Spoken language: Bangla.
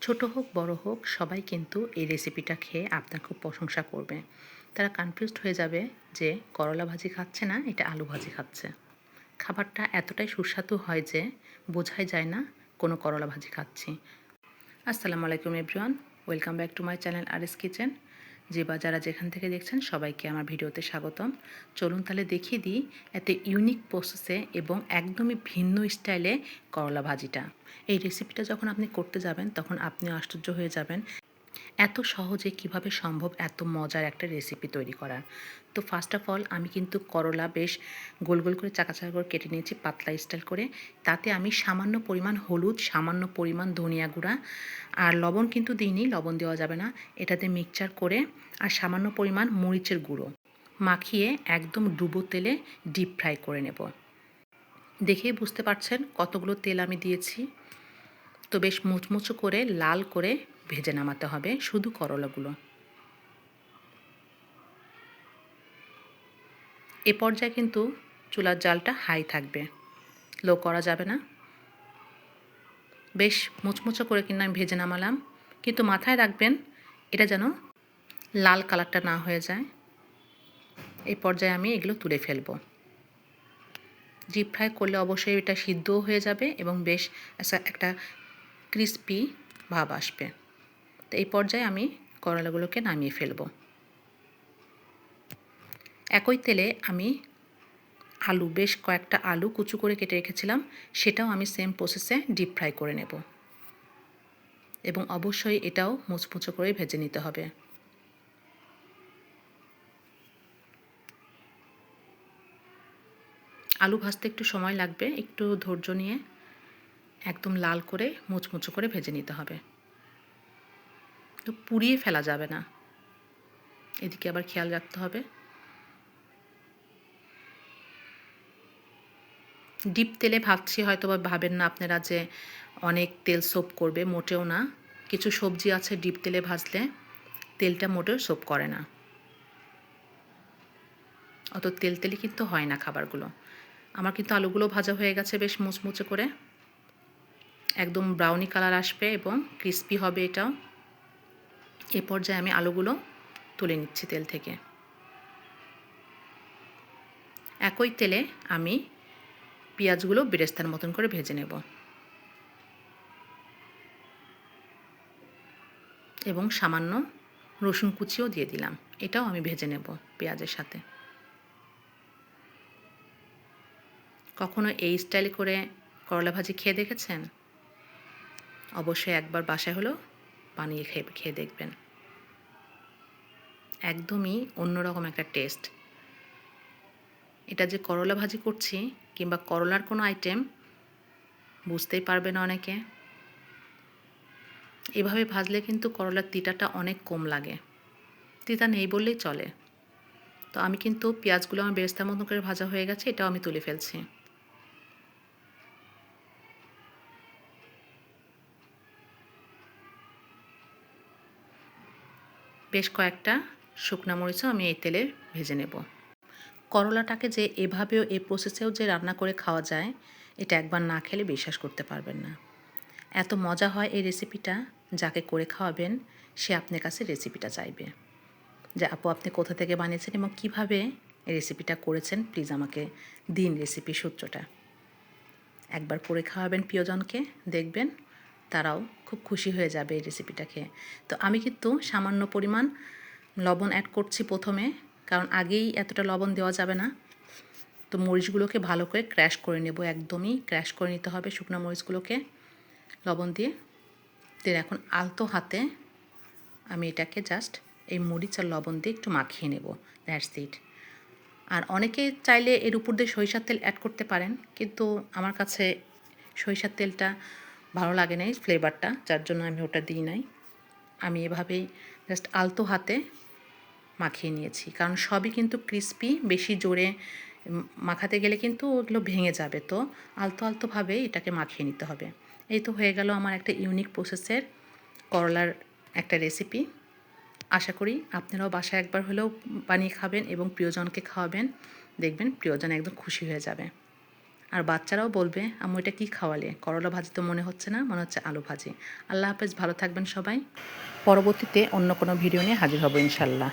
ছোট হোক বড় হোক সবাই কিন্তু এই রেসিপিটা খেয়ে আপনার খুব প্রশংসা করবে। তারা কনফিউজড হয়ে যাবে যে করলা ভাজি খাচ্ছে না, এটা আলু ভাজি খাচ্ছে। খাবারটা এতটাই সুস্বাদু হয় যে বোঝাই যায় না কোনো করলা ভাজি খাচ্ছি। আসসালামু আলাইকুম everyone, welcome back to my channel RS kitchen. যে বা যারা যেখান থেকে দেখছেন সবাইকে আমার ভিডিওতে স্বাগতম। চলুন তাহলে দেখিয়ে দিই এত ইউনিক প্রসেসে এবং একদমই ভিন্ন স্টাইলে করলা ভাজিটা। এই রেসিপিটা যখন আপনি করতে যাবেন তখন আপনি আশ্চর্য হয়ে যাবেন এত সহজে কিভাবে সম্ভব এত মজার একটা রেসিপি তৈরি করা। তো ফার্স্ট অফ অল আমি কিন্তু করলা বেশ গোল গোল করে চাকা চাকা করে কেটে নিয়েছি পাতলা স্টাইল করে। তাতে আমি সামান্য পরিমাণ হলুদ, সামান্য পরিমাণ ধনিয়া গুঁড়া আর লবণ কিন্তু দিইনি, লবণ দেওয়া যাবে না। এটাতে মিক্সচার করে আর সামান্য পরিমাণ মরিচের গুঁড়ো মাখিয়ে একদম ডুবো তেলে ডিপ ফ্রাই করে নেব। দেখেই বুঝতে পারছেন কতগুলো তেল আমি দিয়েছি। তো বেশ মুচমুচো করে লাল করে ভেজে নামাতে হবে শুধু করলাগুলো। এ পর্যায়ে কিন্তু চুলার জালটা হাই থাকবে, লো করা যাবে না। বেশ মুচমুচো করে কিন্তু আমি ভেজে নামালাম, কিন্তু মাথায় রাখবেন এটা যেন লাল কালারটা না হয়ে যায়। এই পর্যায়ে আমি এগুলো তুলে ফেলবো। ডিপ ফ্রাই করলে অবশ্যই এটা সিদ্ধও হয়ে যাবে এবং বেশ একটা ক্রিস্পি ভাব আসবে। তো এই পর্যায়ে আমি করলাগুলোকে নামিয়ে ফেলবো। একই তেলে আমি আলু, বেশ কয়েকটা আলু কুচু করে কেটে রেখেছিলাম, সেটাও আমি সেম প্রসেসে ডিপ ফ্রাই করে নেব এবং অবশ্যই এটাও মুচমুচো করে ভেজে নিতে হবে। আলু ভাজতে একটু সময় লাগবে, একটু ধৈর্য নিয়ে একদম লাল করে মুচমুচো করে ভেজে নিতে হবে। তো পুড়িয়ে ফেলা যাবে না, এদিকে আবার খেয়াল রাখতে হবে। ডিপ তেলে ভাজছি, হয়তো বা ভাবেন না আপনারা যে অনেক তেল সোপ করবে, মোটেও না। কিছু সবজি আছে ডিপ তেলে ভাজলে তেলটা মোটেও সোপ করে না, অত তেল তেলে কিন্তু হয় না খাবারগুলো। আমার কিন্তু আলুগুলো ভাজা হয়ে গেছে বেশ মুচমুচে করে, একদম ব্রাউনি কালার আসবে এবং ক্রিস্পি হবে এটাও। এ পর্যায়ে আমি আলুগুলো তুলে নিচ্ছি তেল থেকে। একই তেলে আমি পেঁয়াজগুলো বেরেস্তার মতন করে ভেজে নেব এবং সামান্য রসুন কুচিও দিয়ে দিলাম, এটাও আমি ভেজে নেব পেঁয়াজের সাথে। কখনো এই স্টাইলে করে করলা ভাজি খেয়ে দেখেছেন? অবশ্যই একবার বাসায় হলেও বানিয়ে খেয়ে দেখবেন। একদমই অন্যরকম একটা টেস্ট। এটা যে করলা ভাজি করছি কিংবা করলার কোনো আইটেম বুঝতেই পারবে না অনেকে। এভাবে ভাজলে কিন্তু করলার তিতাটা অনেক কম লাগে, তিতা নেই বললেই চলে। তো আমি কিন্তু পেঁয়াজগুলো আমার বেরেস্তার মতো করে ভাজা হয়ে গেছে, এটাও আমি তুলে ফেলছি। বেশ কয়েকটা শুকনা মরিচও আমি এই তেলে ভেজে নেব। করলাটাকে যে এভাবেও এই প্রসেসেও যে রান্না করে খাওয়া যায়, এটা একবার না খেলে বিশ্বাস করতে পারবেন না। এত মজা হয় এই রেসিপিটা, যাকে করে খাওয়াবেন সে আপনার কাছে রেসিপিটা চাইবে যে আপু আপনি কোথা থেকে বানিয়েছেন এবং কীভাবে এই রেসিপিটা করেছেন, প্লিজ আমাকে দিন রেসিপি সূত্রটা। একবার করে খাওয়াবেন প্রিয়জনকে, দেখবেন তারাও খুব খুশি হয়ে যাবে এই রেসিপিটা খেয়ে। তো আমি কিন্তু সামান্য পরিমাণ লবণ অ্যাড করছি প্রথমে, কারণ আগেই এতটা লবণ দেওয়া যাবে না। তো মরিচগুলোকে ভালো করে ক্র্যাশ করে নেব, একদমই ক্র্যাশ করে নিতে হবে শুকনো মরিচগুলোকে লবণ দিয়ে। তো এখন আলতো হাতে আমি এটাকে জাস্ট এই মরিচ আর লবণ দিয়ে একটু মাখিয়ে নেব, দ্যাটস ইট। আর অনেকে চাইলে এর উপর দিয়ে সরিষার তেল অ্যাড করতে পারেন, কিন্তু আমার কাছে সরিষার তেলটা ভালো লাগে নাই ফ্লেভারটা, যার জন্য আমি ওটা দিই নাই। আমি এভাবেই জাস্ট আলতো হাতে মাখিয়ে নিয়েছি, কারণ সবই কিন্তু ক্রিস্পি, বেশি জোরে মাখাতে গেলে কিন্তু ওগুলো ভেঙে যাবে। তো আলতো আলতোভাবে এটাকে মাখিয়ে নিতে হবে। এই তো হয়ে গেল আমার একটা ইউনিক প্রসেসের করলার একটা রেসিপি। আশা করি আপনারাও বাসায় একবার হলেও বানিয়ে খাবেন এবং প্রিয়জনকে খাওয়াবেন, দেখবেন প্রিয়জন একদম খুশি হয়ে যাবে। আর বাচ্চারাও বলবে আম্মু এটা কী খাওয়ালে, করলা ভাজি তো মনে হচ্ছে না, মনে হচ্ছে আলু ভাজি। আল্লাহ হাফেজ, ভালো থাকবেন সবাই। পরবর্তীতে অন্য কোনো ভিডিও নিয়ে হাজির হব ইনশাল্লাহ।